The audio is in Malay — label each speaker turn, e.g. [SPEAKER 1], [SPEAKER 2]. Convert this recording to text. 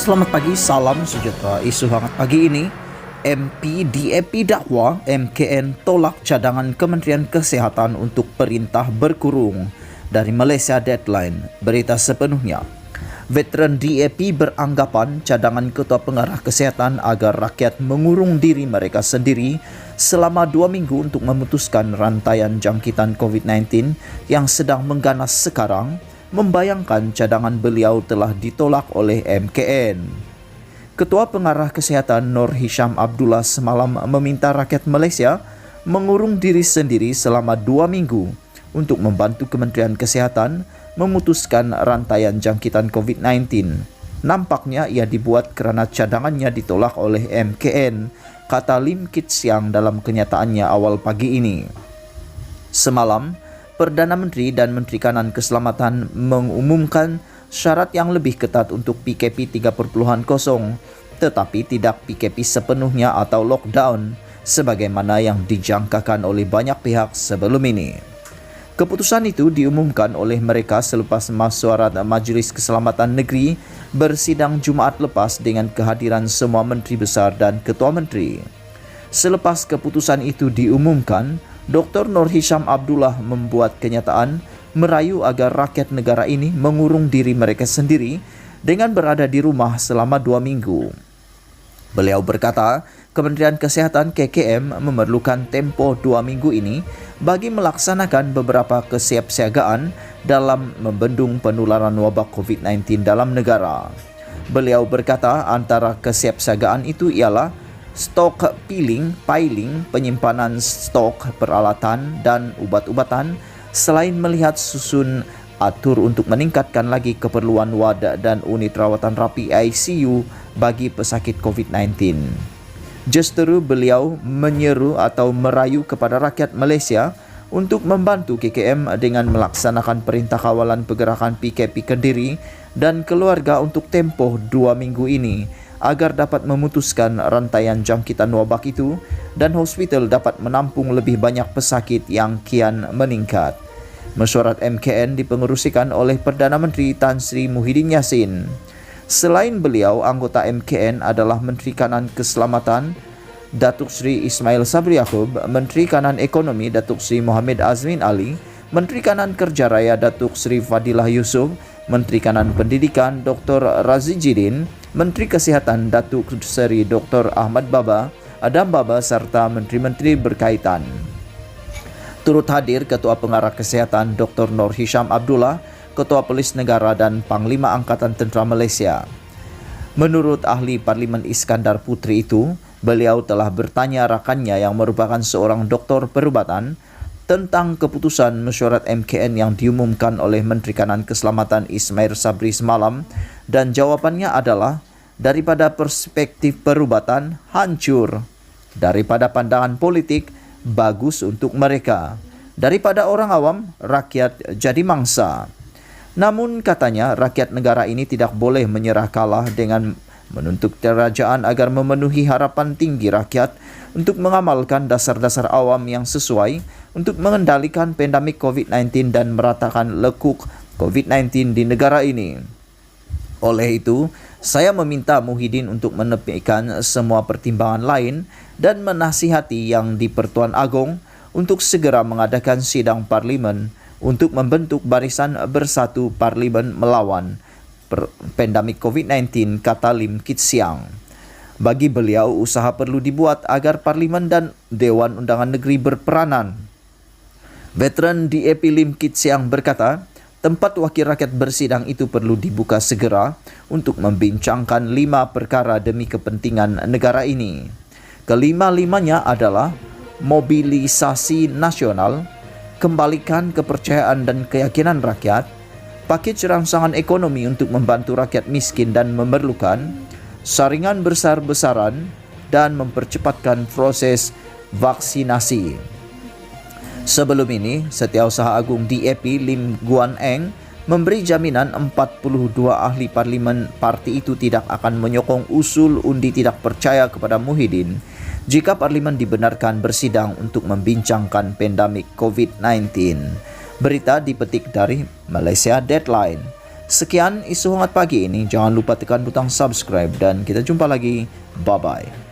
[SPEAKER 1] Selamat pagi, salam sejahtera. Isu hangat pagi ini, MP DAP dakwa MKN tolak cadangan Kementerian Kesihatan untuk perintah berkurung. Dari Malaysia Deadline, berita sepenuhnya. Veteran DAP beranggapan cadangan Ketua Pengarah Kesihatan agar rakyat mengurung diri mereka sendiri selama 2 minggu untuk memutuskan rantaian jangkitan COVID-19 yang sedang mengganas sekarang, membayangkan cadangan beliau telah ditolak oleh MKN. Ketua Pengarah Kesihatan Nur Hisham Abdullah semalam meminta rakyat Malaysia mengurung diri sendiri selama 2 minggu untuk membantu Kementerian Kesihatan memutuskan rantaian jangkitan COVID-19. Nampaknya ia dibuat kerana cadangannya ditolak oleh MKN, kata Lim Kit Siang dalam kenyataannya awal pagi ini. Semalam, Perdana Menteri dan Menteri Kanan Keselamatan mengumumkan syarat yang lebih ketat untuk PKP 3.0, tetapi tidak PKP sepenuhnya atau lockdown, sebagaimana yang dijangkakan oleh banyak pihak sebelum ini. Keputusan itu diumumkan oleh mereka selepas Mesyuarat Majlis Keselamatan Negeri bersidang Jumaat lepas dengan kehadiran semua menteri besar dan ketua menteri. Selepas keputusan itu diumumkan, Dr. Nur Hisham Abdullah membuat kenyataan merayu agar rakyat negara ini mengurung diri mereka sendiri dengan berada di rumah selama 2 minggu. Beliau berkata, Kementerian Kesihatan KKM memerlukan tempoh 2 minggu ini bagi melaksanakan beberapa kesiapsiagaan dalam membendung penularan wabak COVID-19 dalam negara. Beliau berkata antara kesiapsiagaan itu ialah stok piling, penyimpanan stok peralatan dan ubat-ubatan, selain melihat susun atur untuk meningkatkan lagi keperluan wad dan unit rawatan rapi ICU bagi pesakit COVID-19. Justeru beliau menyeru atau merayu kepada rakyat Malaysia untuk membantu KKM dengan melaksanakan perintah kawalan pergerakan PKP Kediri dan keluarga untuk tempoh 2 minggu ini agar dapat memutuskan rantaian jangkitan wabak itu dan hospital dapat menampung lebih banyak pesakit yang kian meningkat. Mesyuarat MKN dipengerusikan oleh Perdana Menteri Tan Sri Muhyiddin Yassin. Selain beliau, anggota MKN adalah Menteri Kanan Keselamatan Datuk Seri Ismail Sabri Yaakob, Menteri Kanan Ekonomi Datuk Seri Mohamed Azmin Ali, Menteri Kanan Kerja Raya Datuk Seri Fadilah Yusof, Menteri Kanan Pendidikan Dr. Razidin, Menteri Kesihatan Datuk Seri Dr. Ahmad Adam Baba serta menteri-menteri berkaitan. Turut hadir Ketua Pengarah Kesihatan Dr. Nur Hisham Abdullah, Ketua Polis Negara dan Panglima Angkatan Tentera Malaysia. Menurut ahli Parlimen Iskandar Putri itu, beliau telah bertanya rakannya yang merupakan seorang doktor perubatan tentang keputusan mesyuarat MKN yang diumumkan oleh Menteri Kanan Keselamatan Ismail Sabri semalam, dan jawapannya adalah daripada perspektif perubatan hancur, daripada pandangan politik bagus untuk mereka, daripada orang awam rakyat jadi mangsa. Namun katanya rakyat negara ini tidak boleh menyerah kalah dengan menuntut kerajaan agar memenuhi harapan tinggi rakyat untuk mengamalkan dasar-dasar awam yang sesuai untuk mengendalikan pandemik COVID-19 dan meratakan lekuk COVID-19 di negara ini. Oleh itu, saya meminta Muhyiddin untuk menepikan semua pertimbangan lain dan menasihati Yang di-Pertuan Agong untuk segera mengadakan sidang parlimen untuk membentuk barisan bersatu parlimen melawan pandemik COVID-19, kata Lim Kit Siang. Bagi beliau, usaha perlu dibuat agar parlimen dan Dewan Undangan Negeri berperanan. Veteran DAP Lim Kit Siang berkata, tempat wakil rakyat bersidang itu perlu dibuka segera untuk membincangkan 5 perkara demi kepentingan negara ini. Kelima-limanya adalah mobilisasi nasional, kembalikan kepercayaan dan keyakinan rakyat, pakej rangsangan ekonomi untuk membantu rakyat miskin dan memerlukan, saringan besar-besaran, dan mempercepatkan proses vaksinasi. Sebelum ini, Setiausaha Agung DAP Lim Guan Eng memberi jaminan 42 ahli parlimen parti itu tidak akan menyokong usul undi tidak percaya kepada Muhyiddin jika parlimen dibenarkan bersidang untuk membincangkan pandemik COVID-19. Berita dipetik dari Malaysia Deadline. Sekian isu hangat pagi ini. Jangan lupa tekan butang subscribe dan kita jumpa lagi. Bye-bye.